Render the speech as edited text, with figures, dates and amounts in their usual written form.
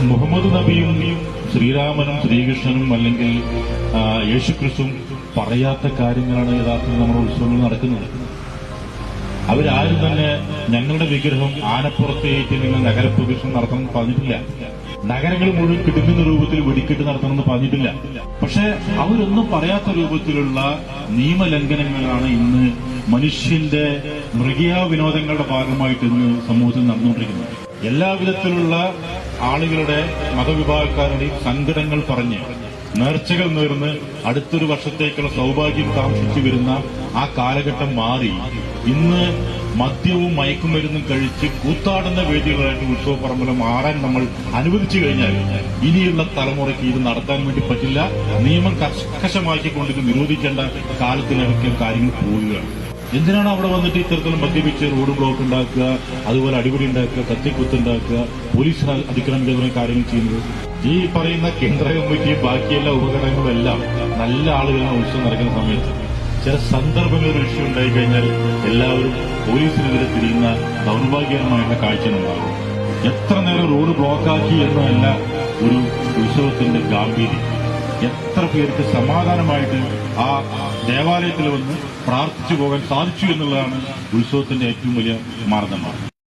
മുഹമ്മദ് നബിയും ശ്രീരാമനും ശ്രീകൃഷ്ണനും അല്ലെങ്കിൽ യേശുക്രിസ്തുവും പറയാത്ത കാര്യങ്ങളാണ് യഥാർത്ഥത്തിൽ നമ്മുടെ ഉത്സവങ്ങൾ നടക്കുന്നത്. അവരാരും തന്നെ ഞങ്ങളുടെ വിഗ്രഹം ആനപ്പുറത്തേറ്റ് നിങ്ങൾ നഗരപ്രദക്ഷിണം നടത്തണമെന്ന് പറഞ്ഞിട്ടില്ല. നഗരങ്ങൾ മുഴുവൻ കിടുങ്ങുന്ന രൂപത്തിൽ വെടിക്കെട്ട് നടത്തണമെന്ന് പറഞ്ഞിട്ടില്ല. പക്ഷെ അവരൊന്നും പറയാത്ത രൂപത്തിലുള്ള നിയമലംഘനങ്ങളാണ് ഇന്ന് മനുഷ്യന്റെ മൃഗീയ വിനോദങ്ങളുടെ ഭാഗമായിട്ട് ഇന്ന് സമൂഹത്തിൽ നടന്നുകൊണ്ടിരിക്കുന്നത്. എല്ലാവിധത്തിലുള്ള ആളുകളുടെ മതവിഭാഗക്കാരുടെയും സങ്കടങ്ങൾ പറഞ്ഞ് നേർച്ചകൾ നേർന്ന് അടുത്തൊരു വർഷത്തേക്കുള്ള സൗഭാഗ്യം കാംക്ഷിച്ചു വരുന്ന ആ കാലഘട്ടം മാറി ഇന്ന് മദ്യവും മയക്കുമരുന്നും കഴിച്ച് കൂത്താടുന്ന വേദികളായിട്ട് ഉത്സവപ്പറമ്പുകൾ മാറാൻ നമ്മൾ അനുവദിച്ചു കഴിഞ്ഞാൽ ഇനിയുള്ള തലമുറയ്ക്ക് ഇത് നടത്താൻ വേണ്ടി പറ്റില്ല. നിയമം കർക്കശമാക്കിക്കൊണ്ട് ഇത് നിരോധിക്കേണ്ട കാലത്തിലേക്ക് കാര്യങ്ങൾ പോവുകയാണ്. എന്തിനാണ് അവിടെ വന്നിട്ട് ഇത്തരത്തിലും മദ്യപിച്ച് റോഡ് ബ്ലോക്ക് ഉണ്ടാക്കുക, അതുപോലെ അടിപിടി ഉണ്ടാക്കുക, കത്തിക്കുത്തുണ്ടാക്കുക, പോലീസ് അതിക്രമിക്കുക തുടങ്ങിയ കാര്യങ്ങൾ ചെയ്യുന്നത്? ഈ പറയുന്ന കേന്ദ്ര കമ്മിറ്റി ബാക്കിയെല്ലാ ഉപകരണങ്ങളും എല്ലാം നല്ല ആളുകളാണ് ഉത്സവം നടക്കുന്ന സമയത്ത് ചില സന്ദർഭങ്ങളിൽ ഒരു ഇഷ്യൂ ഉണ്ടായിക്കഴിഞ്ഞാൽ എല്ലാവരും പോലീസിനെതിരെ തിരിയുന്ന ദൗർഭാഗ്യകരമായിട്ടുള്ള കാഴ്ചകളുണ്ടാകും. എത്ര നേരം റോഡ് ബ്ലോക്കാക്കി എന്നതല്ല ഒരു ഉത്സവത്തിന്റെ ഗാംഭീര്യം. എത്ര പേർക്ക് സമാധാനമായിട്ട് ആ ദേവാലയത്തിൽ വന്ന് പ്രാർത്ഥിച്ചു പോകാൻ സാധിച്ചു എന്നുള്ളതാണ് ഉത്സവത്തിന്റെ ഏറ്റവും വലിയ മാർഗമാണ്.